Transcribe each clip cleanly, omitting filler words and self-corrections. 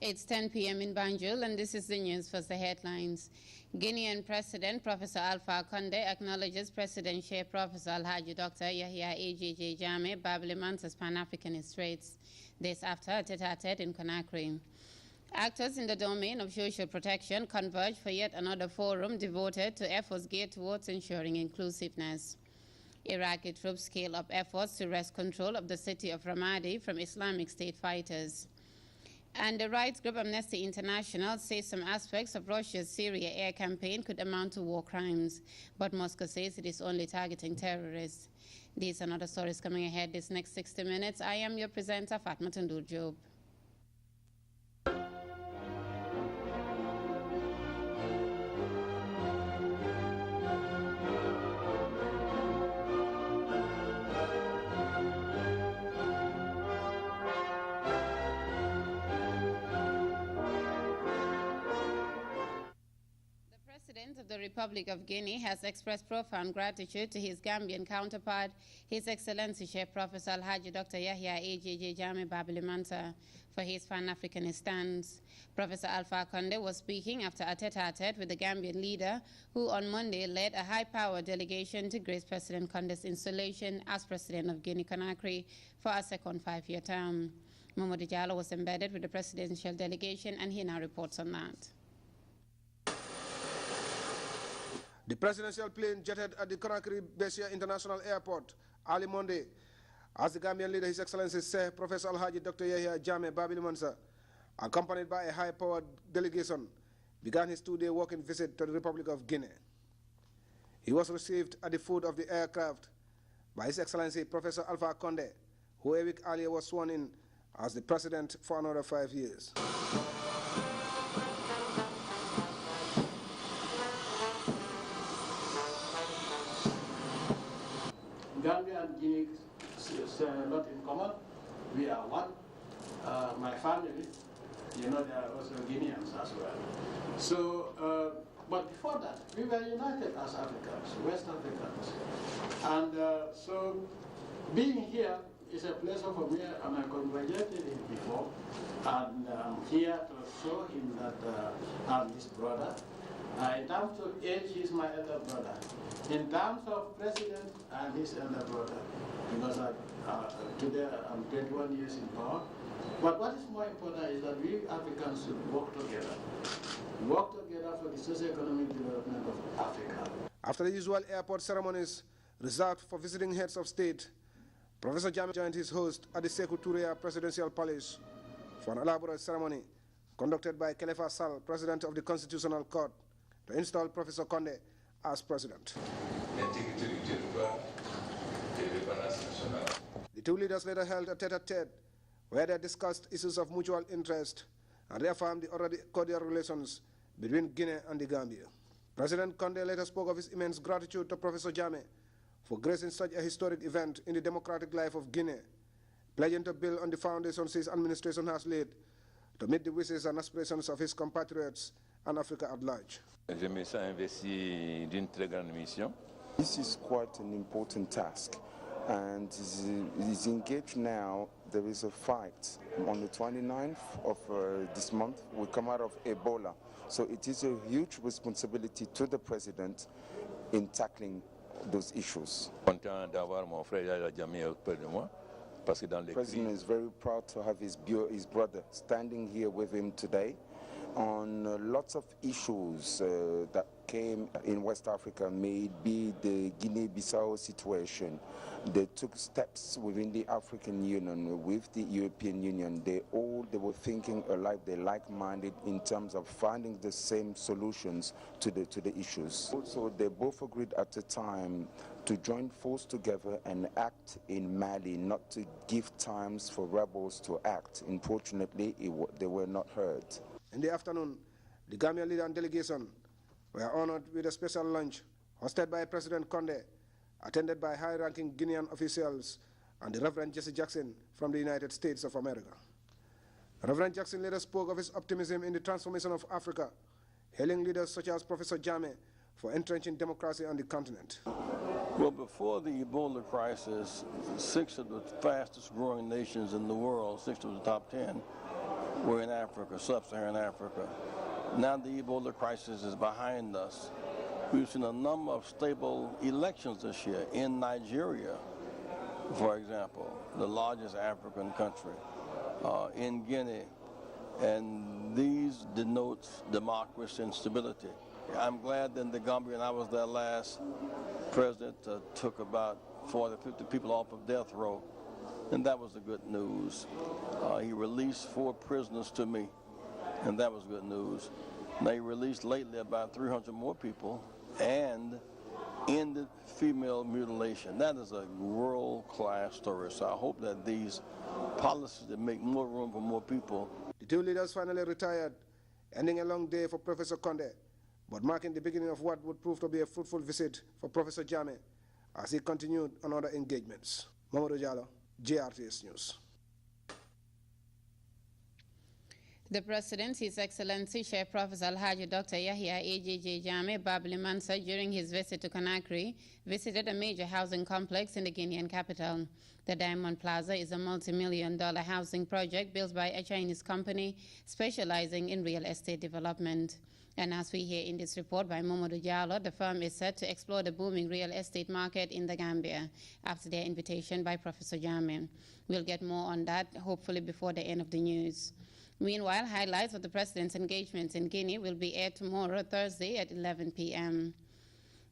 It's 10 p.m. in Banjul, and this is the news. First, the headlines. Guinean President Professor Alpha Conde acknowledges President Sheikh Professor Alhaji Dr. Yahya AJJ Jammeh Babili Mansa's Pan-Africanist traits. This after a tete-a-tete in Conakry. Actors in the domain of social protection converge for yet another forum devoted to efforts geared towards ensuring inclusiveness. Iraqi troops scale up efforts to wrest control of the city of Ramadi from Islamic State fighters. And the rights group Amnesty International says some aspects of Russia's Syria air campaign could amount to war crimes, but Moscow says it is only targeting terrorists. These and other stories coming ahead this next 60 minutes. I am your presenter, FATOUMATA JOBE. The President of the Republic of Guinea has expressed profound gratitude to his Gambian counterpart, His Excellency Sheikh Professor Alhaji Dr. Yahya AJJ Jammeh Babili Mansa, for his Pan-Africanist stance. Professor Alpha Conde was speaking after a tete-a-tete with the Gambian leader, who on Monday led a high-powered delegation to grace President Conde's installation as President of Guinea-Conakry for a second 5-year term. Mamadou Diallo was embedded with the presidential delegation, and he now reports on that. The presidential plane jetted at the Conakry Bessia International Airport early Monday as the Gambian leader, His Excellency Sheikh Professor Alhaji Dr. Yahya Jammeh Babili Mansa, accompanied by a high-powered delegation, began his 2-day walking visit to the Republic of Guinea. He was received at the foot of the aircraft by His Excellency Professor Alpha Conde, who a week earlier was sworn in as the president for another 5 years. Gambia and Guinea share a lot in common. We are one. My family, you know, they are also Guineans as well. So, but before that, we were united as Africans, West Africans. And so, being here is a pleasure for me, and I congratulated him before. And I'm here to show him that I'm his brother. In terms of age, he's my elder brother. In terms of president, I'm his elder brother, because today I'm 21 years in power. But what is more important is that we Africans should work together for the socio-economic development of Africa. After the usual airport ceremonies reserved for visiting heads of state, Professor Jammeh joined his host at the Sekou Touré Presidential Palace for an elaborate ceremony conducted by Khalifa Sall, President of the Constitutional Court, to install Professor Conde as president. The two leaders later held a tete-a-tete where they discussed issues of mutual interest and reaffirmed the already cordial relations between Guinea and the Gambia. President Conde later spoke of his immense gratitude to Professor Jammeh for gracing such a historic event in the democratic life of Guinea, pledging to build on the foundations his administration has laid to meet the wishes and aspirations of his compatriots and Africa at large. Je me sens investi d'une très grande mission. This is quite an important task, and it is engaged now. There is a fight on the 29th of this month. We come out of Ebola, so it is a huge responsibility to the president in tackling those issues. Content d'avoir mon frère Yahya Jammeh auprès de moi. The president is very proud to have his brother standing here with him today on lots of issues that came in West Africa, may it be the Guinea-Bissau situation. They took steps within the African Union, with the European Union. They were thinking alike, they're like-minded in terms of finding the same solutions to the issues. Also, they both agreed at the time to join forces together and act in Mali, not to give times for rebels to act. Unfortunately, they were not heard. In the afternoon, the Gambian leader and delegation were honored with a special lunch hosted by President Conde, attended by high-ranking Guinean officials and the Reverend Jesse Jackson from the United States of America. Reverend Jackson later spoke of his optimism in the transformation of Africa, hailing leaders such as Professor Jammeh for entrenching democracy on the continent. Well, before the Ebola crisis, 6 of the fastest growing nations in the world, 6 of the top 10, were in Africa, sub-Saharan Africa. Now the Ebola crisis is behind us. We've seen a number of stable elections this year in Nigeria, for example, the largest African country, in Guinea, and these denote democracy and stability. I'm glad that in the Gambia, and I was there last, President took about 40, 50 people off of death row, and that was the good news. He released 4 prisoners to me, and that was good news. Now he released lately about 300 more people and ended female mutilation. That is a world-class story, so I hope that these policies that make more room for more people. The 2 leaders finally retired, ending a long day for Professor Conde, but marking the beginning of what would prove to be a fruitful visit for Professor Jammeh as he continued on other engagements. Mamadou Diallo, JRTS News. The President, His Excellency Sheikh Professor Alhaji Dr. Yahya AJJ Jammeh Babli Mansa, during his visit to Conakry, visited a major housing complex in the Guinean capital. The Diamond Plaza is a multi-million-dollar housing project built by a Chinese company specializing in real estate development. And as we hear in this report by Mamadou Diallo, the firm is set to explore the booming real estate market in the Gambia after their invitation by Professor Jammeh. We'll get more on that, hopefully before the end of the news. Meanwhile, highlights of the President's engagements in Guinea will be aired tomorrow, Thursday at 11 p.m.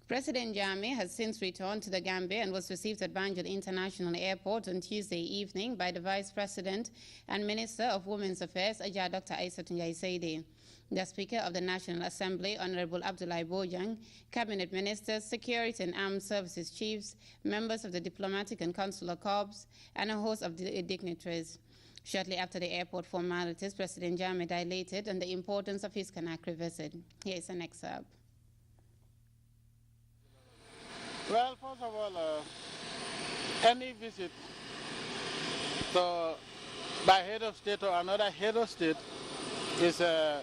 President Jammeh has since returned to the Gambia and was received at Banjul International Airport on Tuesday evening by the Vice President and Minister of Women's Affairs, Ajah Dr. Aissatou Njie Saidi. The Speaker of the National Assembly, Honorable Abdoulaye Bojang, Cabinet Ministers, Security and Armed Services Chiefs, members of the Diplomatic and Consular Corps, and a host of dignitaries. Shortly after the airport formalities, President Jammeh dilated on the importance of his Conakry visit. Here is an excerpt. Well, first of all, any visit by head of state or another head of state is a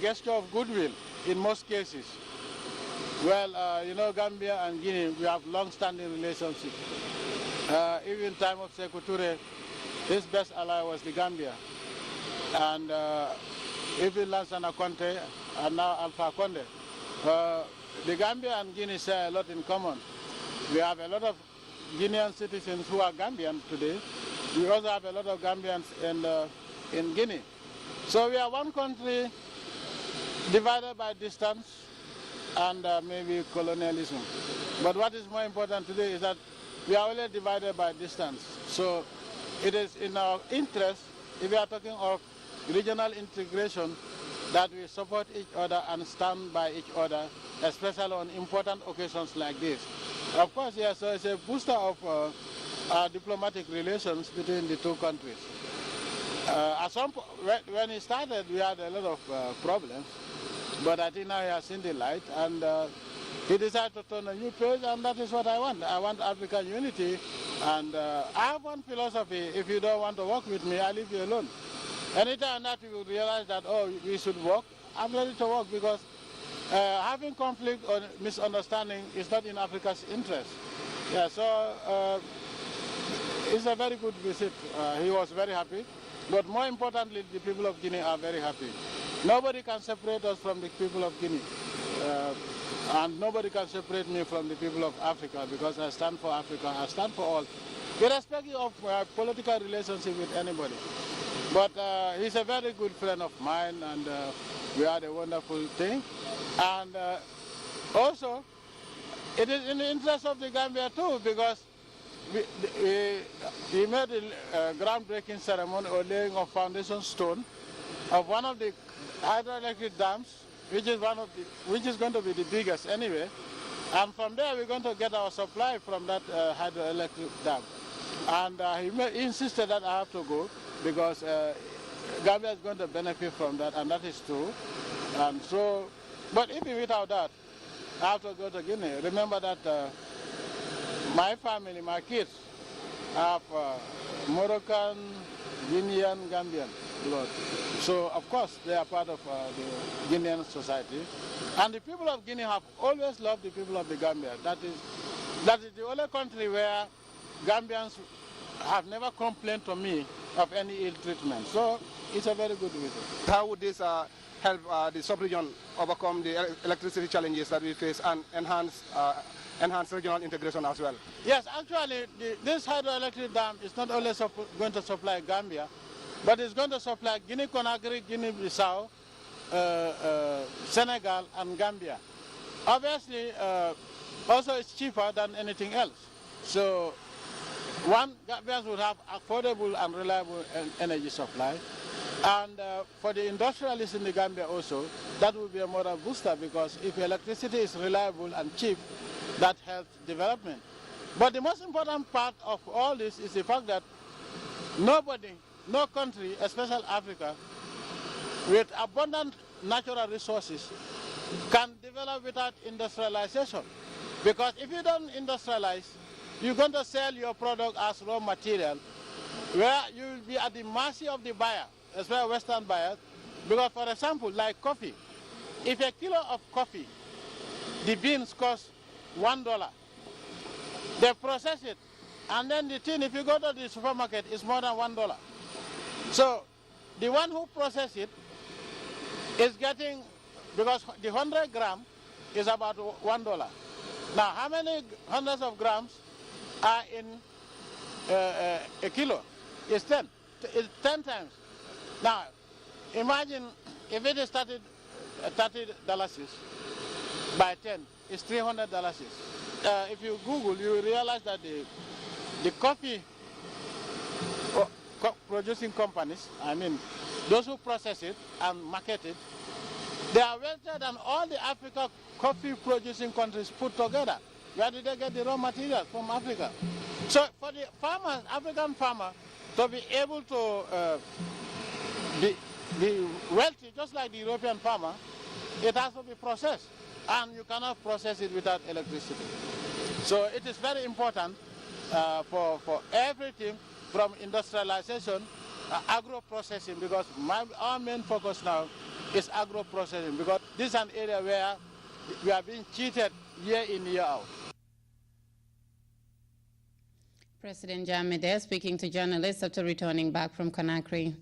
gesture of goodwill in most cases. Well, you know, Gambia and Guinea, we have long-standing relationship. Even time of Sekou Touré, his best ally was the Gambia. And even Lansana Conte and now Alpha Conde. The Gambia and Guinea share a lot in common. We have a lot of Guinean citizens who are Gambian today. We also have a lot of Gambians in Guinea. So we are one country divided by distance and maybe colonialism. But what is more important today is that we are only divided by distance. So it is in our interest, if we are talking of regional integration, that we support each other and stand by each other, especially on important occasions like this. Of course, yes, so it's a booster of our diplomatic relations between the two countries. When it started, we had a lot of problems, but I think now he has seen the light, and he decided to turn a new page, and that is what I want. I want African unity, and I have one philosophy: if you don't want to work with me, I leave you alone. Anytime that you realize that, oh, we should work, I'm ready to work, because having conflict or misunderstanding is not in Africa's interest. Yeah, so it's a very good visit. He was very happy, but more importantly, the people of Guinea are very happy. Nobody can separate us from the people of Guinea, and nobody can separate me from the people of Africa, because I stand for Africa, I stand for all, irrespective of political relationship with anybody. But he's a very good friend of mine, and we had a wonderful thing. And also, it is in the interest of the Gambia too, because he made a groundbreaking ceremony or laying of foundation stone of one of the hydroelectric dams, which is going to be the biggest anyway. And from there, we're going to get our supply from that hydroelectric dam. And he insisted that I have to go, because Gambia is going to benefit from that, and that is true. And so, but even without that, I have to go to Guinea. Remember that my family, my kids, have Moroccan, Guinean, Gambian blood. So, of course, they are part of the Guinean society. And the people of Guinea have always loved the people of the Gambia. That is the only country where Gambians have never complained to me of any ill treatment. So it's a very good visit. How would this help the sub-region overcome the electricity challenges that we face and enhance regional integration as well? Yes, actually, this hydroelectric dam is not only going to supply Gambia, but it's going to supply Guinea-Conakry, Guinea-Bissau, Senegal, and Gambia. Obviously, also it's cheaper than anything else. So, one, Gambians will have affordable and reliable energy supply. And for the industrialists in the Gambia also, that will be a moral booster, because if electricity is reliable and cheap, that helps development. But the most important part of all this is the fact that nobody, no country, especially Africa, with abundant natural resources can develop without industrialization. Because if you don't industrialize, you're going to sell your product as raw material, where you will be at the mercy of the buyer, especially Western buyers. Because, for example, like coffee, if a kilo of coffee, the beans cost $1, they process it, and then the tin, if you go to the supermarket, is more than $1. So the one who processes it is getting, because the 100 gram is about $1. Now, how many hundreds of grams are in a kilo? It's 10. It's 10 times. Now, imagine if it is $30 by 10, it's $300. If you Google, you realize that the coffee producing companies, I mean, those who process it and market it, they are wealthier than all the Africa coffee producing countries put together. Where did they get the raw materials? From Africa. So for the farmers, African farmer, to be able to be wealthy, just like the European farmer, it has to be processed. And you cannot process it without electricity. So it is very important for everything from industrialization, agro-processing, because our main focus now is agro-processing, because this is an area where we are being cheated year in, year out. President Jammeh there speaking to journalists after returning back from Conakry.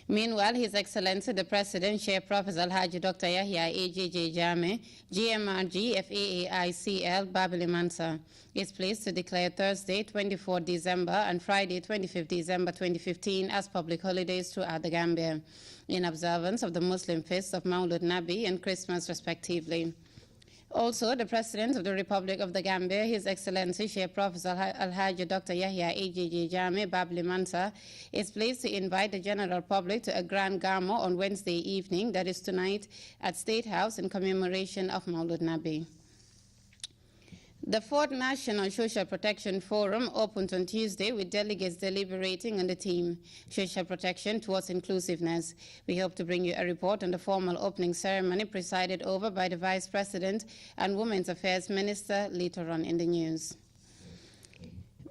Meanwhile, His Excellency the President, Chair Professor Alhaji Dr. Yahya AJJ Jammeh, GMRG FAAICL Babili Mansa, is pleased to declare Thursday, 24 December and Friday, 25 December 2015 as public holidays throughout the Gambia, in observance of the Muslim feasts of Maulud Nabi and Christmas respectively. Also, the President of the Republic of the Gambia, His Excellency Sheikh Professor Alhaji Dr. Yahya AJJ Jammeh Babli Mansa, is pleased to invite the general public to a grand gamo on Wednesday evening, that is tonight, at State House in commemoration of Maulud Nabi. The 4th National Social Protection Forum opened on Tuesday with delegates deliberating on the theme, Social Protection Towards Inclusiveness. We hope to bring you a report on the formal opening ceremony presided over by the Vice President and Women's Affairs Minister later on in the news.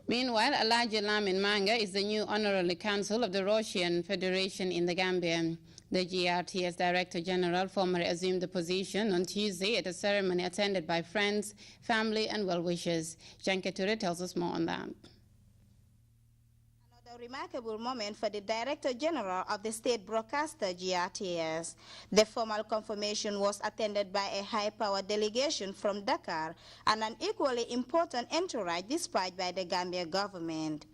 Meanwhile, Alhaji Lamin Manga is the new Honorary Counsel of the Russian Federation in the Gambia. The GRTS Director General formally assumed the position on Tuesday at a ceremony attended by friends, family, and well-wishers. Janke Ture tells us more on that. Another remarkable moment for the Director General of the State Broadcaster GRTS. The formal confirmation was attended by a high-powered delegation from Dakar and an equally important entourage dispatched by the Gambia government.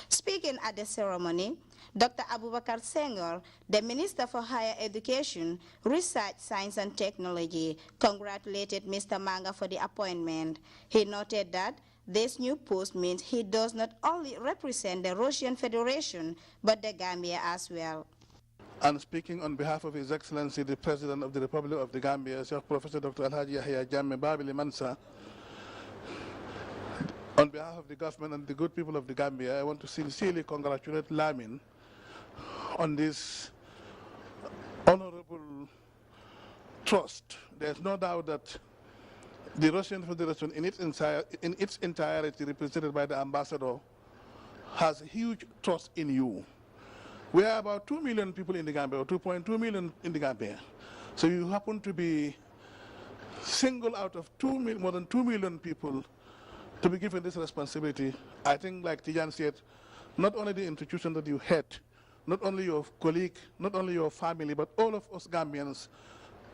Speaking at the ceremony, Dr. Abubakar Senghor, the Minister for Higher Education, Research, Science and Technology, congratulated Mr. Manga for the appointment. He noted that this new post means he does not only represent the Russian Federation, but the Gambia as well. And speaking on behalf of His Excellency, the President of the Republic of the Gambia, Sir Professor Dr. Alhaji Yahya Jammeh Babili Mansa, on behalf of the government and the good people of the Gambia, I want to sincerely congratulate Lamin on this honorable trust. There's no doubt that the Russian Federation in its entirety, represented by the ambassador, has huge trust in you. We are about 2 million people in the Gambia, or 2.2 million in the Gambia. So you happen to be singled out of more than 2 million people to be given this responsibility. I think, like Tijan said, not only the institution that you head, not only your colleague, not only your family, but all of us Gambians,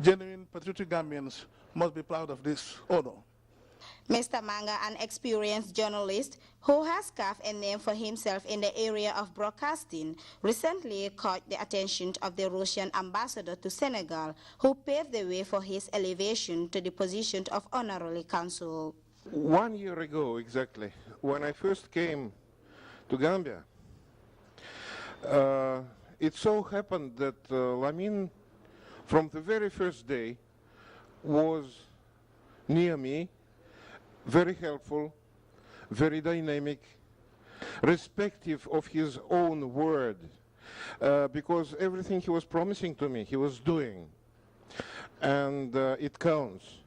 genuine patriotic Gambians, must be proud of this honor. Mr. Manga, an experienced journalist who has carved a name for himself in the area of broadcasting, recently caught the attention of the Russian ambassador to Senegal, who paved the way for his elevation to the position of honorary consul. 1 year ago, exactly, when I first came to Gambia, it so happened that Lamin, from the very first day, was near me, very helpful, very dynamic, respective of his own word, because everything he was promising to me, he was doing, and it counts.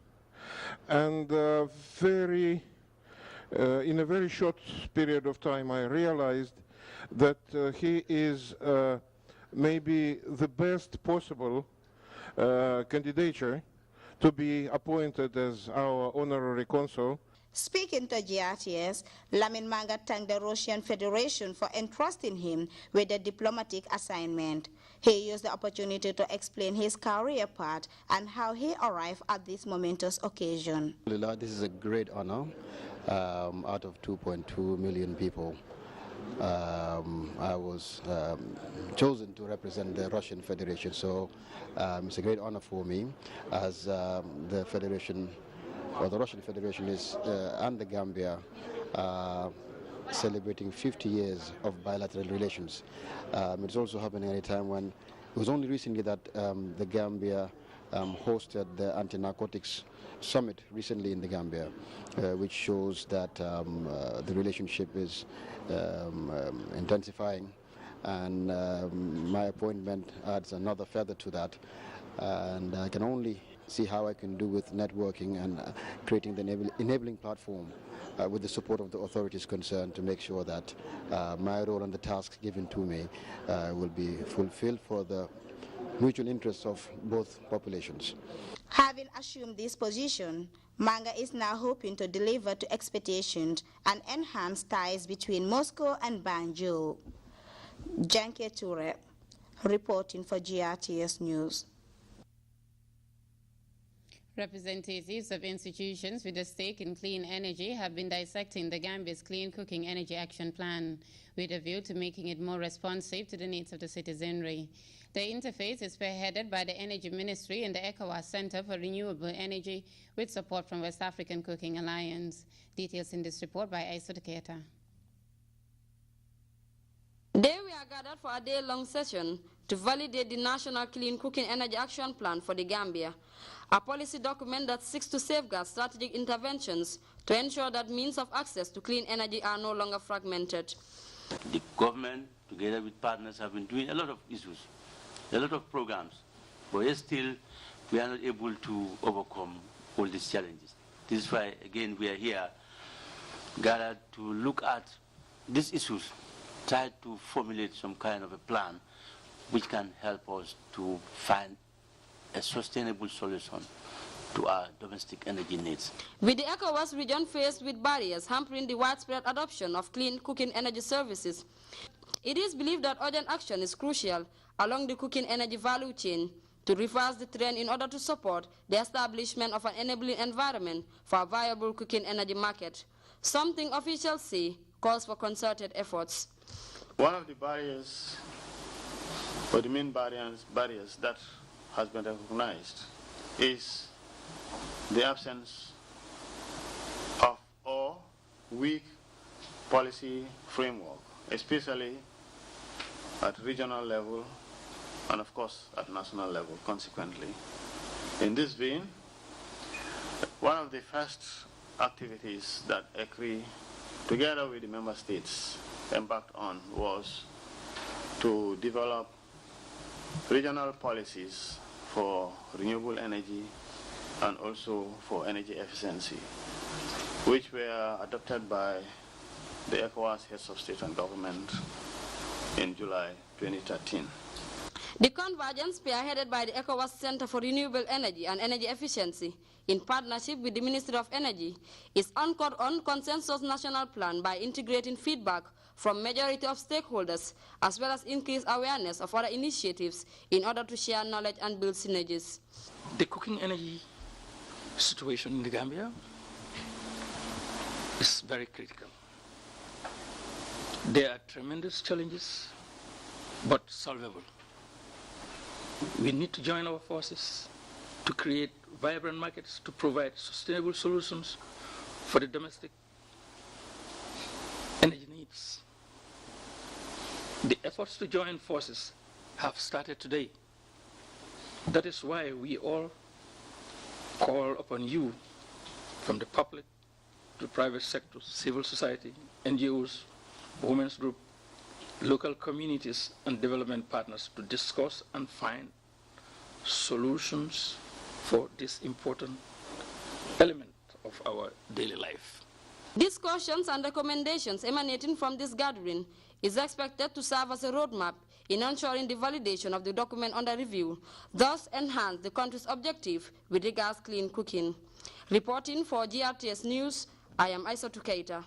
And in a very short period of time, I realized that he is maybe the best possible candidature to be appointed as our honorary consul. Speaking to GRTS, Lamin Manga thanked the Russian Federation for entrusting him with the diplomatic assignment. He used the opportunity to explain his career path and how he arrived at this momentous occasion. This is a great honor. Out of 2.2 million people, I was chosen to represent the Russian Federation, so it's a great honor for me, as the Federation, or the Russian Federation is, and the Gambia, celebrating 50 years of bilateral relations. It's also happening at a time when, it was only recently that the Gambia hosted the anti-narcotics summit recently in the Gambia, which shows that the relationship is intensifying, and my appointment adds another feather to that, and I can only see how I can do with networking and creating the enabling platform with the support of the authorities concerned to make sure that my role and the tasks given to me will be fulfilled for the mutual interests of both populations. Having assumed this position, Manga is now hoping to deliver to expectations and enhance ties between Moscow and Banjul. Janke Ture, reporting for GRTS News. Representatives of institutions with a stake in clean energy have been dissecting the Gambia's Clean Cooking Energy Action Plan with a view to making it more responsive to the needs of the citizenry. The interface is spearheaded by the Energy Ministry and the ECOWAS Center for Renewable Energy with support from West African Cooking Alliance. Details in this report by Aisha Keita. They were gathered for a day-long session to validate the National Clean Cooking Energy Action Plan for the Gambia, a policy document that seeks to safeguard strategic interventions to ensure that means of access to clean energy are no longer fragmented. The government, together with partners, have been doing a lot of issues, a lot of programs, but yet still we are not able to overcome all these challenges. This is why, again, we are here gathered to look at these issues, try to formulate some kind of a plan which can help us to find a sustainable solution to our domestic energy needs. With the ECOWAS region faced with barriers hampering the widespread adoption of clean cooking energy services, it is believed that urgent action is crucial along the cooking energy value chain to reverse the trend in order to support the establishment of an enabling environment for a viable cooking energy market. Something officials say calls for concerted efforts. One of the barriers, or the main barriers that has been recognized, is the absence of or weak policy framework, especially at regional level and of course at national level consequently. In this vein, one of the first activities that ECRI, together with the member states, embarked on was to develop regional policies for renewable energy and also for energy efficiency, which were adopted by the ECOWAS heads of state and government in July 2013. The convergence, spearheaded by the ECOWAS Center for Renewable Energy and Energy Efficiency, in partnership with the Ministry of Energy, is anchored on consensus national plan by integrating feedback from majority of stakeholders, as well as increase awareness of other initiatives in order to share knowledge and build synergies. The cooking energy situation in the Gambia is very critical. There are tremendous challenges, but solvable. We need to join our forces to create vibrant markets to provide sustainable solutions for the domestic energy needs. The efforts to join forces have started today. That is why we all call upon you, from the public to the private sector, civil society, NGOs, women's group, local communities and development partners to discuss and find solutions for this important element of our daily life. Discussions and recommendations emanating from this gathering is expected to serve as a roadmap in ensuring the validation of the document under review, thus enhance the country's objective with regards to clean cooking. Reporting for GRTS News, I am Aissatou Keita.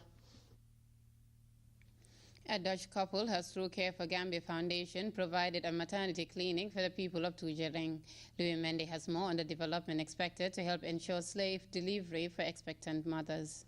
A Dutch couple has, through Care for Gambia Foundation, provided a maternity clinic for the people of Tujereng. Louis Mendy has more on the development expected to help ensure safe delivery for expectant mothers.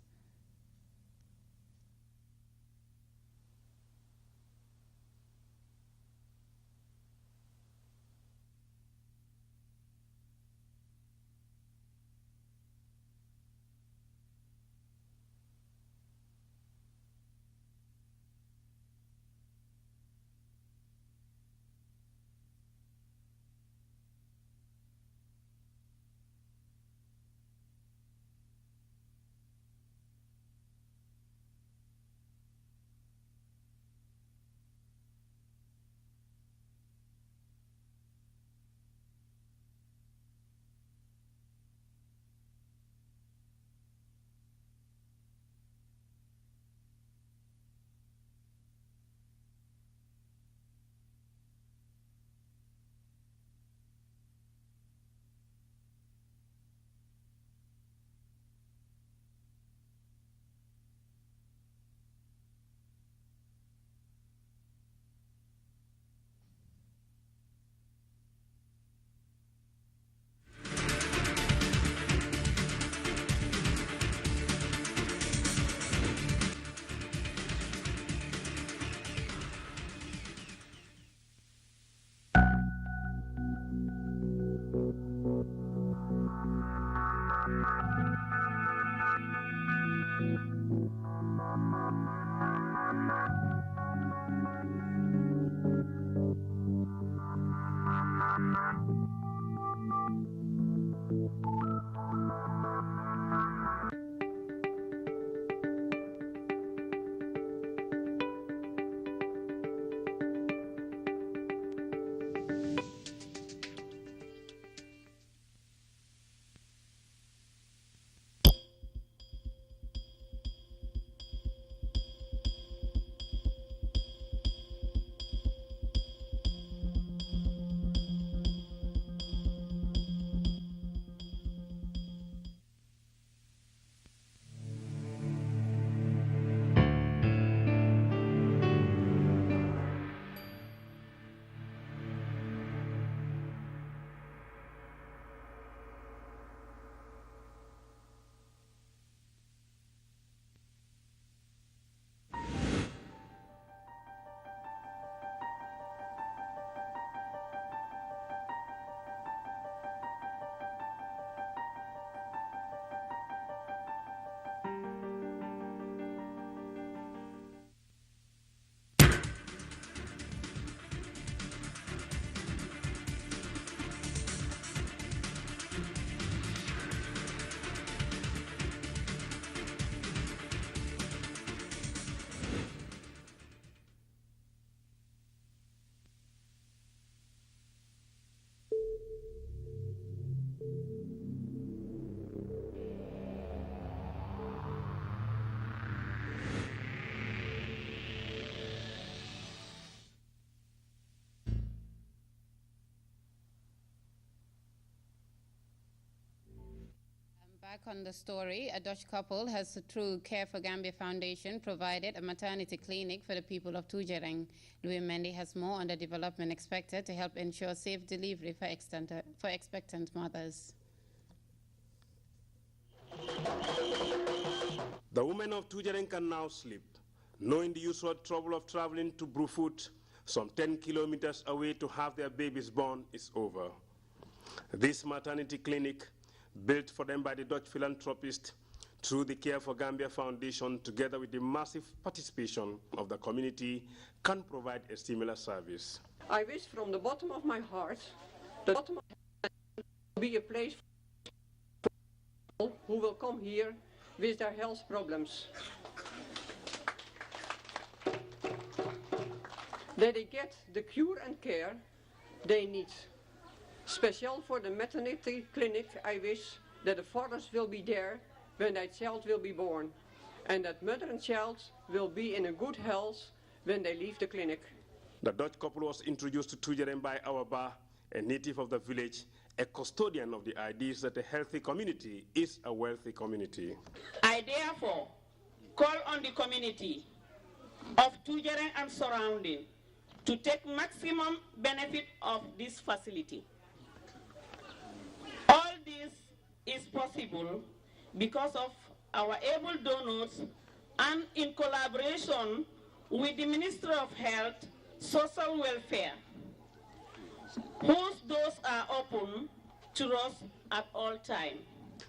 Back on the story, a Dutch couple has, through Care for Gambia Foundation, provided a maternity clinic for the people of Tujereng. Louis Mendy has more on the development expected to help ensure safe delivery for expectant mothers. The women of Tujereng can now sleep, knowing the usual trouble of traveling to Brufut, some 10 kilometers away to have their babies born, is over. This maternity clinic, built for them by the Dutch philanthropist through the Care for Gambia Foundation, together with the massive participation of the community, can provide a similar service. I wish from the bottom of my heart that will be a place for people who will come here with their health problems. That they get the cure and care they need. Special for the maternity clinic, I wish that the fathers will be there when their child will be born, and that mother and child will be in a good health when they leave the clinic. The Dutch couple was introduced to Tujereng by Awaba, a native of the village, a custodian of the ideas that a healthy community is a wealthy community. I therefore call on the community of Tujereng and surrounding to take maximum benefit of this facility. All this is possible because of our able donors and in collaboration with the Ministry of Health, Social Welfare, whose doors are open to us at all times.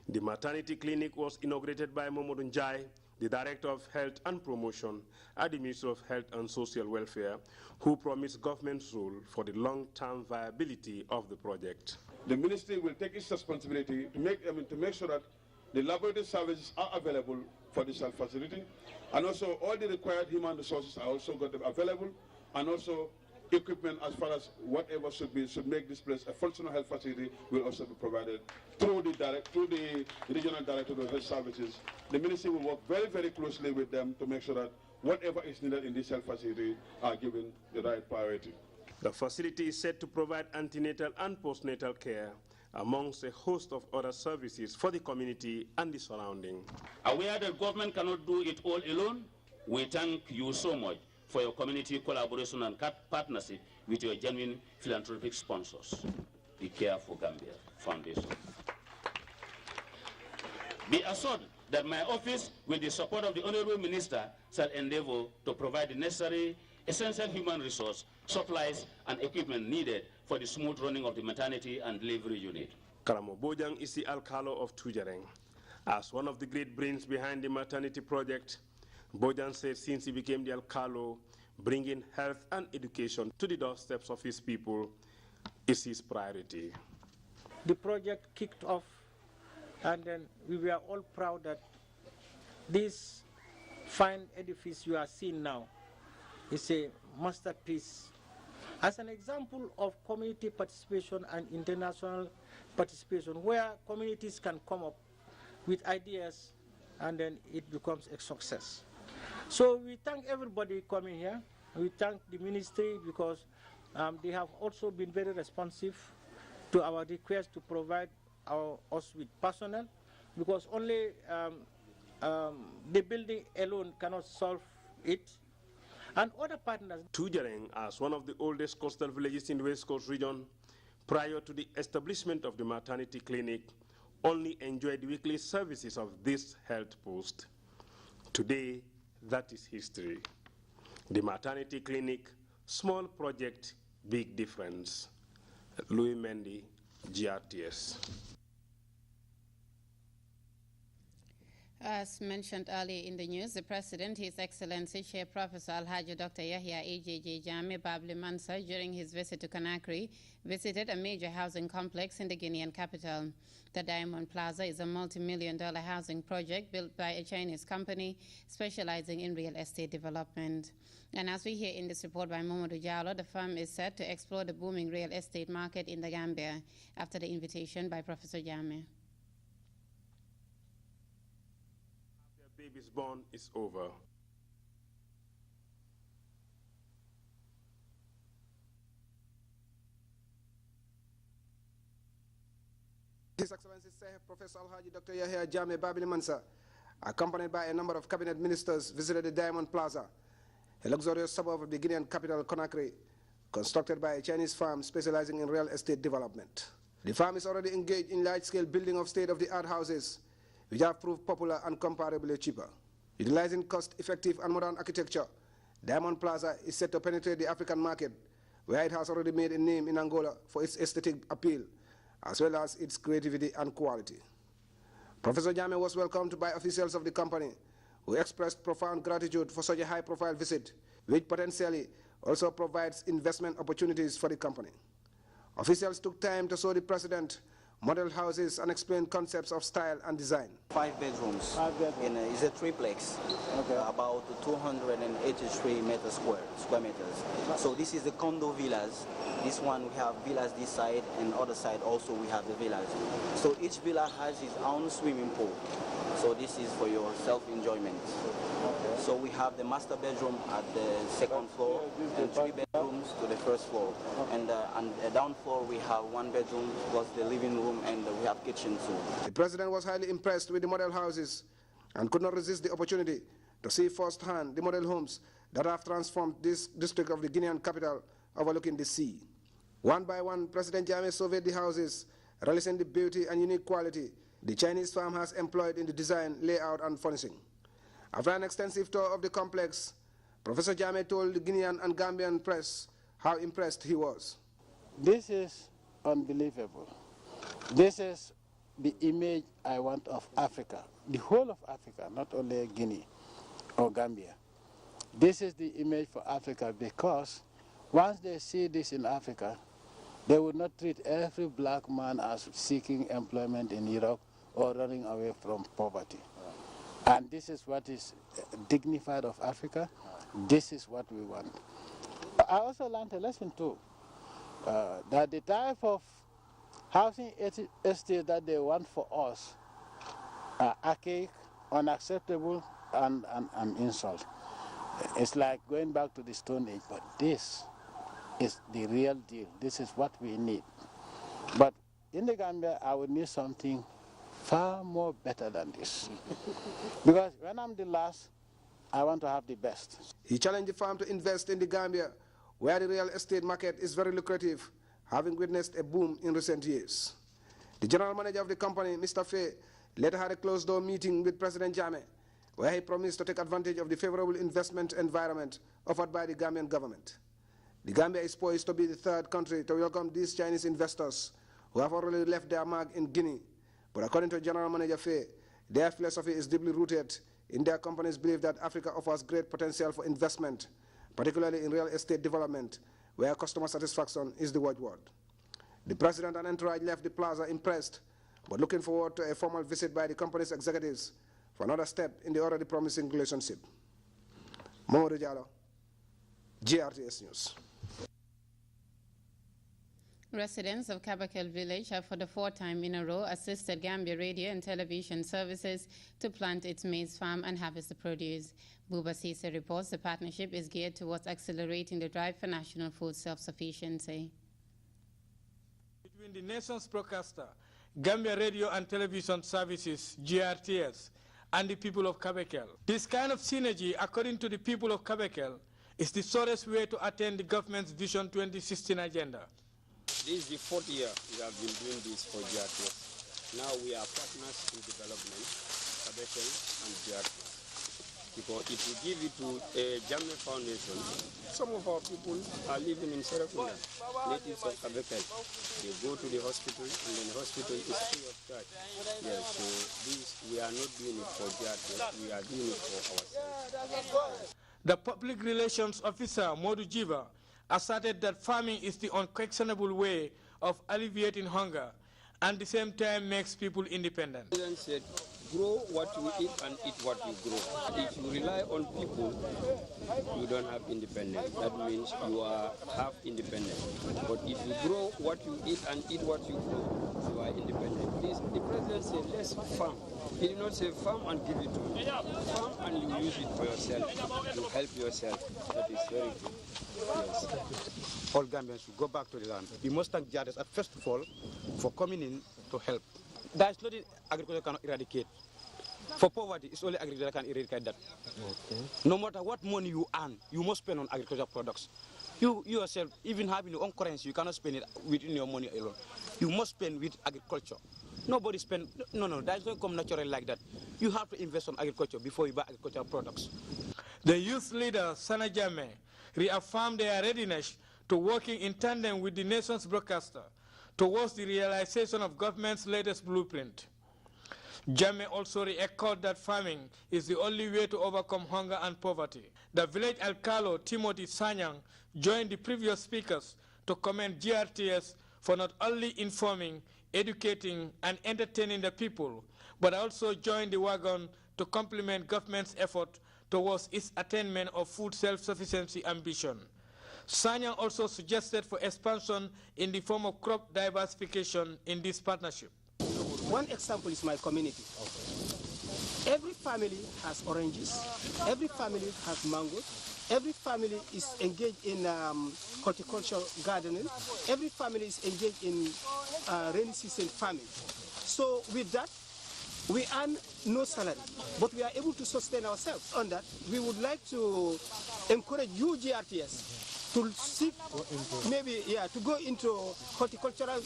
The maternity clinic was inaugurated by Momodou Njai, the Director of Health and Promotion at the Ministry of Health and Social Welfare, who promised government's role for the long-term viability of the project. The ministry will take its responsibility to make sure that the laboratory services are available for this health facility, and also all the required human resources are also got available, and also equipment as far as whatever should make this place a functional health facility will also be provided through the regional director of health services. The ministry will work very, very closely with them to make sure that whatever is needed in this health facility are given the right priority. The facility is set to provide antenatal and postnatal care amongst a host of other services for the community and the surrounding. Aware that government cannot do it all alone, we thank you so much for your community collaboration and partnership with your genuine philanthropic sponsors, the Care for Gambia Foundation. Be assured that my office, with the support of the Honorable Minister, shall endeavor to provide the necessary essential human resource, supplies, and equipment needed for the smooth running of the maternity and delivery unit. Karamo Bojang is the Alcalo of Tujereng. As one of the great brains behind the maternity project, Bojang said since he became the Alcalo, bringing health and education to the doorsteps of his people is his priority. The project kicked off, and then we were all proud that this fine edifice you are seeing now is a masterpiece. As an example of community participation and international participation, where communities can come up with ideas and then it becomes a success. So we thank everybody coming here. We thank the ministry because they have also been very responsive to our request to provide us with personnel, because only the building alone cannot solve it. And other partners. Tujereng, as one of the oldest coastal villages in the West Coast region, prior to the establishment of the maternity clinic, only enjoyed weekly services of this health post. Today, that is history. The maternity clinic, small project, big difference. Louis Mendy, GRTS. As mentioned earlier in the news, the President, His Excellency Chair Professor Alhaji Dr. Yahya AJJ Jammeh Babli Mansa, during his visit to Conakry, visited a major housing complex in the Guinean capital. The Diamond Plaza is a multi-million-dollar housing project built by a Chinese company specializing in real estate development. And as we hear in this report by Momodou Diallo, the firm is set to explore the booming real estate market in the Gambia after the invitation by Professor Jammeh. Baby's born is over. His Excellency Professor Alhaji Dr. Yahya Jammeh Babili Mansa, accompanied by a number of cabinet ministers, visited the Diamond Plaza, a luxurious suburb of the Guinean capital Conakry, constructed by a Chinese firm specializing in real estate development. The firm is already engaged in large-scale building of state-of-the-art houses, which have proved popular and comparably cheaper. Utilizing cost-effective and modern architecture, Diamond Plaza is set to penetrate the African market, where it has already made a name in Angola for its aesthetic appeal, as well as its creativity and quality. Professor Jammeh was welcomed by officials of the company, who expressed profound gratitude for such a high-profile visit, which potentially also provides investment opportunities for the company. Officials took time to show the president model houses and explain concepts of style and design. 5 bedrooms. It's a triplex, about 283 square meters. So this is the condo villas. This one we have villas this side, and other side also we have the villas. So each villa has its own swimming pool. So this is for your self-enjoyment. So we have the master bedroom at the second floor and 3 bedrooms to the first floor. And the down floor we have 1 bedroom plus the living room, and we have kitchen too. The president was highly impressed with the model houses and could not resist the opportunity to see firsthand the model homes that have transformed this district of the Guinean capital overlooking the sea. One by one, President Jammeh surveyed the houses, relishing the beauty and unique quality the Chinese firm has employed in the design, layout, and furnishing. After an extensive tour of the complex, Professor Jammeh told the Guinean and Gambian press how impressed he was. This is unbelievable. This is the image I want of Africa, the whole of Africa, not only Guinea or Gambia. This is the image for Africa, because once they see this in Africa, they would not treat every black man as seeking employment in Europe or running away from poverty. And this is what is dignified of Africa. This is what we want. I also learned a lesson too, that the type of housing estate that they want for us are archaic, unacceptable, and insult. It's like going back to the Stone Age, but this is the real deal. This is what we need. But in the Gambia, I would need something far more better than this. Because when I'm the last, I want to have the best. He challenged the firm to invest in the Gambia, where the real estate market is very lucrative, having witnessed a boom in recent years. The general manager of the company, Mr. Faye, later had a closed-door meeting with President Jammeh, where he promised to take advantage of the favorable investment environment offered by the Gambian government. The Gambia is poised to be the 3rd country to welcome these Chinese investors who have already left their mark in Guinea. But according to General Manager Faye, their philosophy is deeply rooted in their company's belief that Africa offers great potential for investment, particularly in real estate development, where customer satisfaction is the watchword. The president and entourage left the plaza impressed, but looking forward to a formal visit by the company's executives for another step in the already promising relationship. Mamadou Diallo, GRTS News. Residents of Kabakel village have for the 4th time in a row assisted Gambia Radio and Television Services to plant its maize farm and harvest the produce. Buba Sise reports the partnership is geared towards accelerating the drive for national food self-sufficiency. Between the nation's broadcaster, Gambia Radio and Television Services, GRTS, and the people of Kabakel. This kind of synergy, according to the people of Kabakel, is the surest way to attain the government's Vision 2016 agenda. This is the 4th year we have been doing this for GRTS. Now we are partners in development, Kabakel and GRTS. Because if we give it to a Jammeh Foundation, some of our people are living in Serekunda, natives of Kabakel. They go to the hospital, and then the hospital is free of charge. Yes, so this, we are not doing it for GRTS, we are doing it for ourselves. The public relations officer, Modu Jiva, asserted that farming is the unquestionable way of alleviating hunger and at the same time makes people independent. The president said, grow what you eat and eat what you grow. If you rely on people, you don't have independence. That means you are half independent. But if you grow what you eat and eat what you grow, you are independent. The president said, let's farm. He did not say farm and give it to me. Farm and you use it for yourself, to help yourself. That is very good. Yes. All Gambians should go back to the land. We must thank GRTS, first of all, for coming in to help. There's nothing agriculture cannot eradicate. For poverty, it's only agriculture that can eradicate that. Okay. No matter what money you earn, you must spend on agricultural products. You yourself, even having your own currency, you cannot spend it within your money alone. You must spend with agriculture. Nobody spend, no, that doesn't come naturally like that. You have to invest on agriculture before you buy agricultural products. The youth leader, Sana Jammeh, reaffirmed their readiness to working in tandem with the nation's broadcaster towards the realization of government's latest blueprint. Jammeh also re-echoed that farming is the only way to overcome hunger and poverty. The village alcalde, Timothy Sanyang, joined the previous speakers to commend GRTS for not only informing, educating, and entertaining the people, but also joined the wagon to complement government's effort towards its attainment of food self-sufficiency ambition. Sanyang also suggested for expansion in the form of crop diversification in this partnership. One example is my community. Okay. Every family has oranges, every family has mangoes, every family is engaged in horticultural gardening, every family is engaged in rainy season farming. So with that, we earn no salary, but we are able to sustain ourselves. On that, we would like to encourage you GRTS to seek, to go into horticultural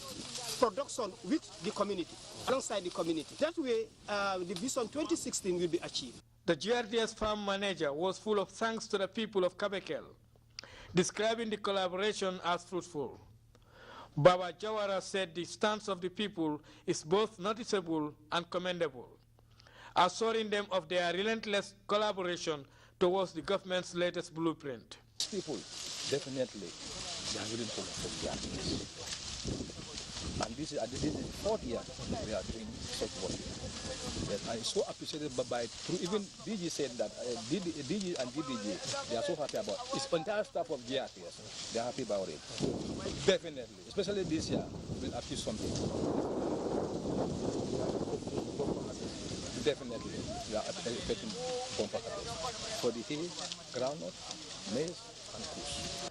production with the community, alongside the community. That way, the Vision 2016 will be achieved. The GRTS farm manager was full of thanks to the people of Kabekel, describing the collaboration as fruitful. Baba Jawara said the stance of the people is both noticeable and commendable, assuring them of their relentless collaboration towards the government's latest blueprint. People, definitely, they are willing to work for GRTS. And this is the fourth year we are doing such work. Yes, I so appreciated by even DG said that DG and DDG, they are so happy about it. It's the entire staff of GRTS. They are happy about it. Definitely, especially this year, we'll achieve something. Definitely, we are expecting bumper harvest for the hay, groundnut, maize, and kush.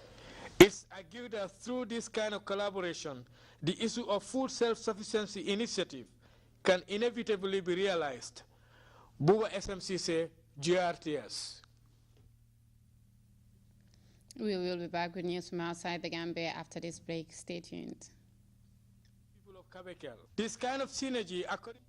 It's argued that through this kind of collaboration, the issue of food self-sufficiency initiative can inevitably be realized. Buba SMCC, GRTS. We will be back with news from outside the Gambia after this break. Stay tuned. People of Kabekel. This kind of synergy, according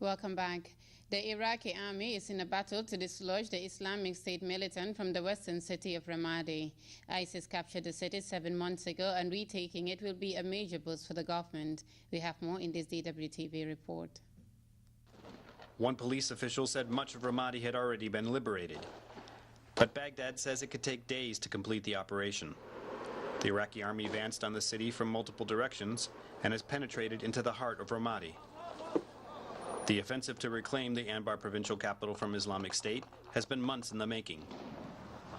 Welcome back. The Iraqi army is in a battle to dislodge the Islamic State militant from the western city of Ramadi. ISIS captured the city 7 months ago, and retaking it will be a major boost for the government. We have more in this DWTV report. One police official said much of Ramadi had already been liberated. But Baghdad says it could take days to complete the operation. The Iraqi army advanced on the city from multiple directions and has penetrated into the heart of Ramadi. The offensive to reclaim the Anbar provincial capital from Islamic State has been months in the making.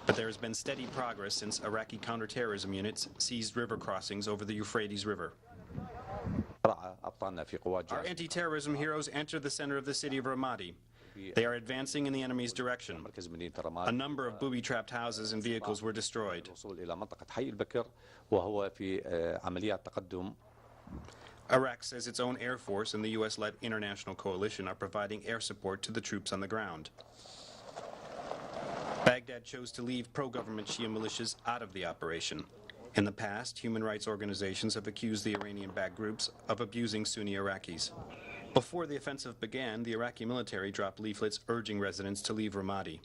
But there has been steady progress since Iraqi counterterrorism units seized river crossings over the Euphrates River. Our anti-terrorism heroes entered the center of the city of Ramadi. They are advancing in the enemy's direction. A number of booby-trapped houses and vehicles were destroyed. Iraq says its own air force and the U.S.-led international coalition are providing air support to the troops on the ground. Baghdad chose to leave pro-government Shia militias out of the operation. In the past, human rights organizations have accused the Iranian-backed groups of abusing Sunni Iraqis. Before the offensive began, the Iraqi military dropped leaflets urging residents to leave Ramadi.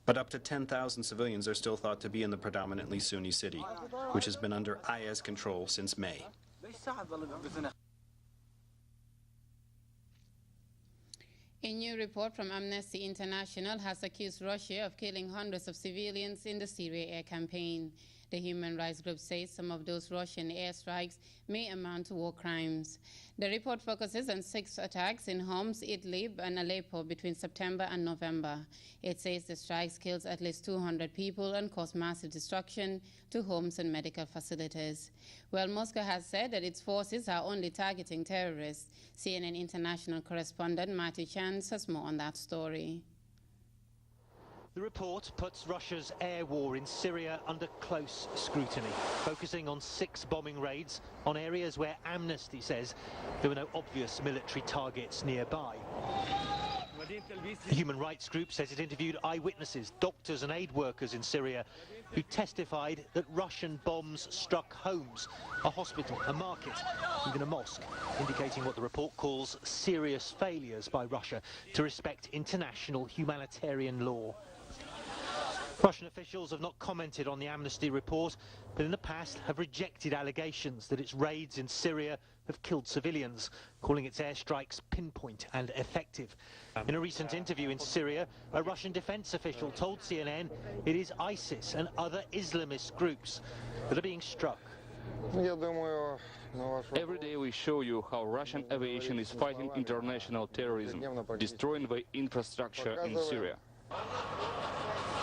But up to 10,000 civilians are still thought to be in the predominantly Sunni city, which has been under IS control since May. A new report from Amnesty International has accused Russia of killing hundreds of civilians in the Syria air campaign. The human rights group says some of those Russian airstrikes may amount to war crimes. The report focuses on 6 attacks in Homs, Idlib, and Aleppo between September and November. It says the strikes killed at least 200 people and caused massive destruction to homes and medical facilities. Well, Moscow has said that its forces are only targeting terrorists. CNN international correspondent Matthew Chance has more on that story. The report puts Russia's air war in Syria under close scrutiny, focusing on 6 bombing raids on areas where Amnesty says there were no obvious military targets nearby. The human rights group says it interviewed eyewitnesses, doctors and aid workers in Syria who testified that Russian bombs struck homes, a hospital, a market, even a mosque, indicating what the report calls serious failures by Russia to respect international humanitarian law. Russian officials have not commented on the Amnesty report, but in the past have rejected allegations that its raids in Syria have killed civilians, calling its airstrikes pinpoint and effective. In a recent interview in Syria, a Russian defense official told CNN it is ISIS and other Islamist groups that are being struck. Every day we show you how Russian aviation is fighting international terrorism, destroying the infrastructure in Syria.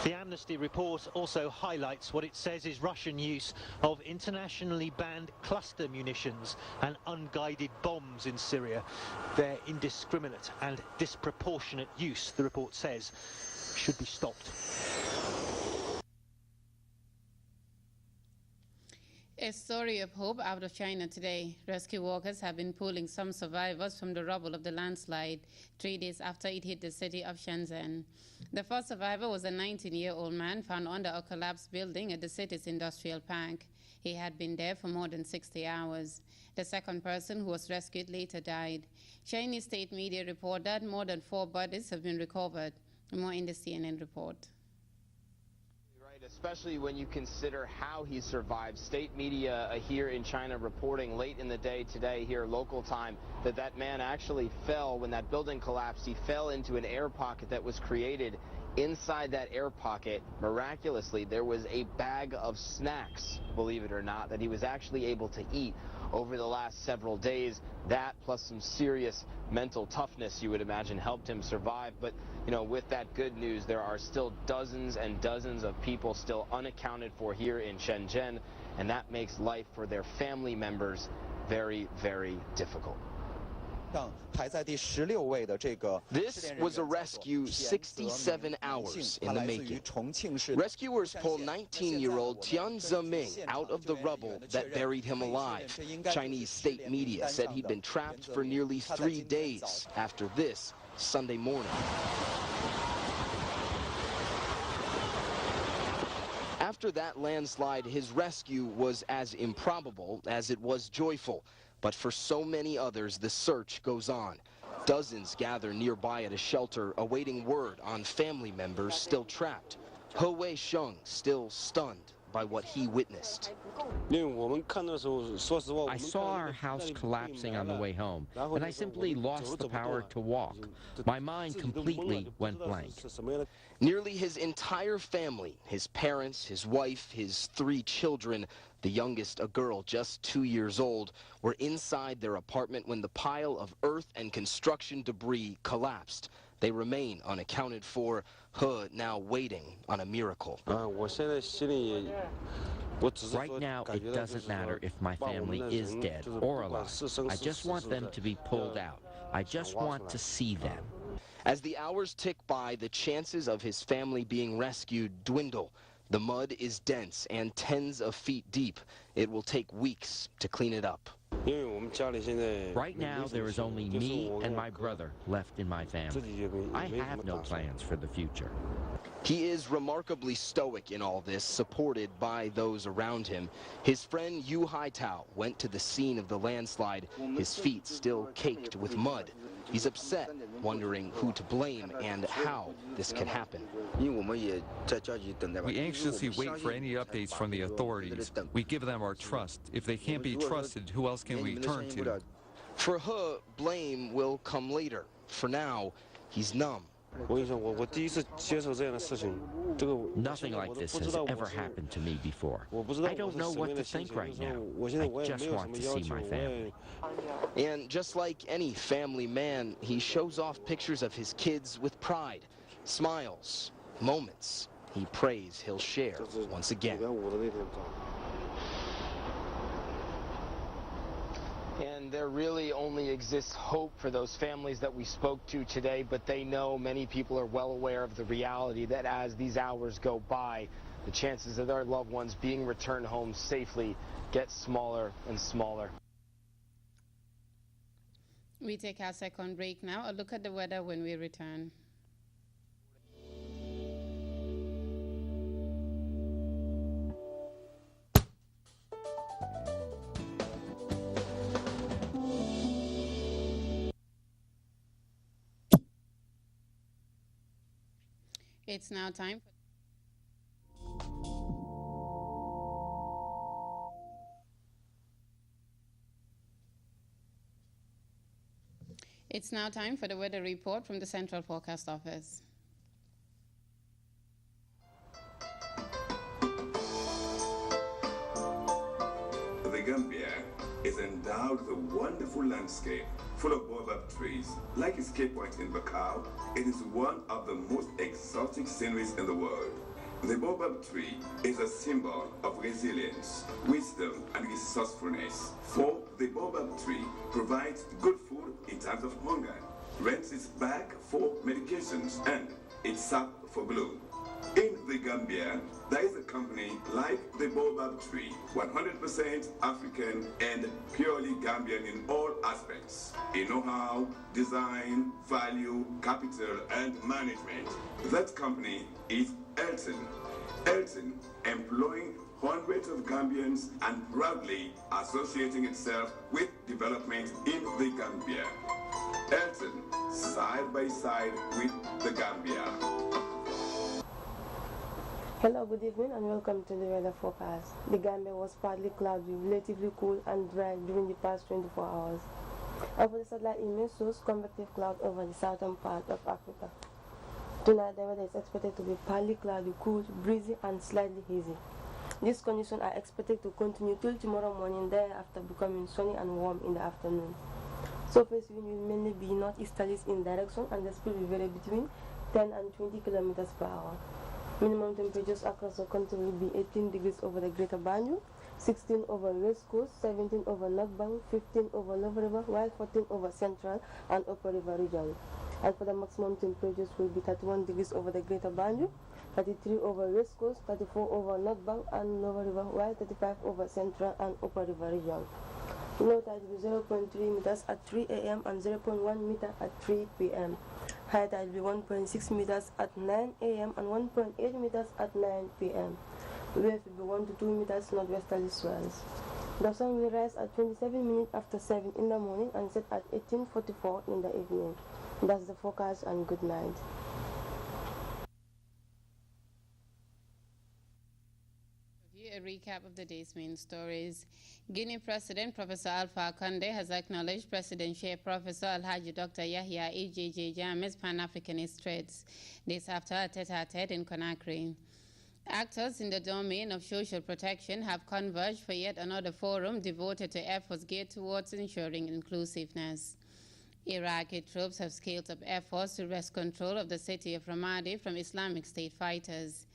The Amnesty report also highlights what it says is Russian use of internationally banned cluster munitions and unguided bombs in Syria. Their indiscriminate and disproportionate use, the report says, should be stopped. A story of hope out of China today. Rescue workers have been pulling some survivors from the rubble of the landslide 3 days after it hit the city of Shenzhen. The first survivor was a 19-year-old man found under a collapsed building at the city's industrial park. He had been there for more than 60 hours. The second person who was rescued later died. Chinese state media report that more than 4 bodies have been recovered. More in the CNN report. Especially when you consider how he survived. State media here in China reporting late in the day today, here local time, that man actually fell when that building collapsed. He fell into an air pocket that was created. Inside that air pocket, miraculously, there was a bag of snacks, believe it or not, that he was actually able to eat over the last several days. That plus some serious mental toughness, you would imagine, helped him survive. But, you know, with that good news, there are still dozens and dozens of people still unaccounted for here in Shenzhen, and that makes life for their family members very, very difficult. This was a rescue 67 hours in the making. Rescuers pull 19-year-old Tian Zeming out of the rubble that buried him alive. Chinese state media said he'd been trapped for nearly 3 days after this Sunday morning. After that landslide, his rescue was as improbable as it was joyful. But for so many others, the search goes on. Dozens gather nearby at a shelter, awaiting word on family members still trapped. He Wei-sheng still stunned by what he witnessed. I saw our house collapsing on the way home, and I simply lost the power to walk. My mind completely went blank. Nearly his entire family, his parents, his wife, his 3 children, the youngest a girl just 2 years old, were inside their apartment when the pile of earth and construction debris collapsed. They remain unaccounted for. He now waiting on a miracle. Right now, it doesn't matter if my family is dead or alive. I just want them to be pulled out. I just want to see them. As the hours tick by, the chances of his family being rescued dwindle. The mud is dense and tens of feet deep. It will take weeks to clean it up. Right now, there is only me and my brother left in my family. I have no plans for the future. He is remarkably stoic in all this, supported by those around him. His friend Yu Haitao went to the scene of the landslide, his feet still caked with mud. He's upset, wondering who to blame and how this can happen. We anxiously wait for any updates from the authorities. We give them our trust. If they can't be trusted, who else can we turn to? For He, blame will come later. For now, he's numb Nothing like this has ever happened to me before. I don't know what to think right now. I just want to see my family. And just like any family man, he shows off pictures of his kids with pride, smiles, moments he prays he'll share once again. And there really only exists hope for those families that we spoke to today, but they know many people are well aware of the reality that as these hours go by, the chances of their loved ones being returned home safely get smaller and smaller. We take our second break now. A look at the weather when we return. It's now time for It's now time for the weather report from the Central Forecast Office. The Gambia is endowed with a wonderful landscape full of baobab trees. Like its Cape Point in Bakau, it is one of the most exotic sceneries in the world. The baobab tree is a symbol of resilience, wisdom, and resourcefulness. For the baobab tree provides good food in times of hunger, rents its bark for medications, and its sap for glue. In the Gambia, there is a company like the baobab tree, 100% African and purely Gambian in all aspects. In know-how, design, value, capital, and management. That company is Elton. Elton, employing hundreds of Gambians and proudly associating itself with development in the Gambia. Elton, side by side with the Gambia. Hello, good evening and welcome to the weather forecast. The Gambia was partly cloudy, relatively cool and dry during the past 24 hours. Over the satellite image shows convective cloud over the southern part of Africa. Tonight, the weather is expected to be partly cloudy, cool, breezy, and slightly hazy. These conditions are expected to continue till tomorrow morning, thereafter becoming sunny and warm in the afternoon. Surface wind will mainly be northeasterly in direction, and the speed will vary between 10 and 20 kilometers per hour. Minimum temperatures across the country will be 18 degrees over the Greater Banjul, 16 over West Coast, 17 over North Bank, 15 over Lower River, while 14 over Central and Upper River region. And for the maximum temperatures will be 31 degrees over the Greater Banjul, 33 over West Coast, 34 over North Bank and Lower River, while 35 over Central and Upper River region. Low tide will be 0.3 meters at 3 a.m. and 0.1 meter at 3 p.m. High tide will be 1.6 meters at 9 a.m. and 1.8 meters at 9 p.m. Waves will be 1 to 2 meters northwesterly swells. The sun will rise at 27 minutes after 7 in the morning and set at 18:44 in the evening. That's the forecast, and good night. A recap of the day's main stories. Guinea President Professor Alpha Conde has acknowledged President Chair Professor Alhaji Dr. Yahya AJJ Jammeh's Pan-Africanist threats. This after a tete-a-tete in Conakry. Actors in the domain of social protection have converged for yet another forum devoted to efforts geared towards ensuring inclusiveness. Iraqi troops have scaled up efforts to wrest control of the city of Ramadi from Islamic State fighters.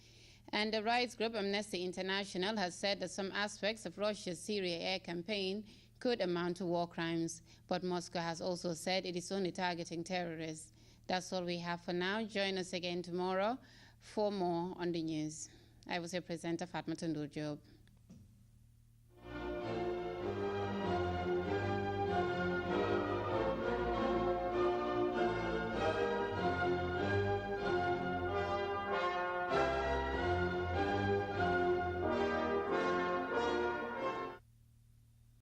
And the rights group Amnesty International has said that some aspects of Russia's Syria air campaign could amount to war crimes. But Moscow has also said it is only targeting terrorists. That's all we have for now. Join us again tomorrow for more on the news. I was your presenter, FATOUMATA, JOBE.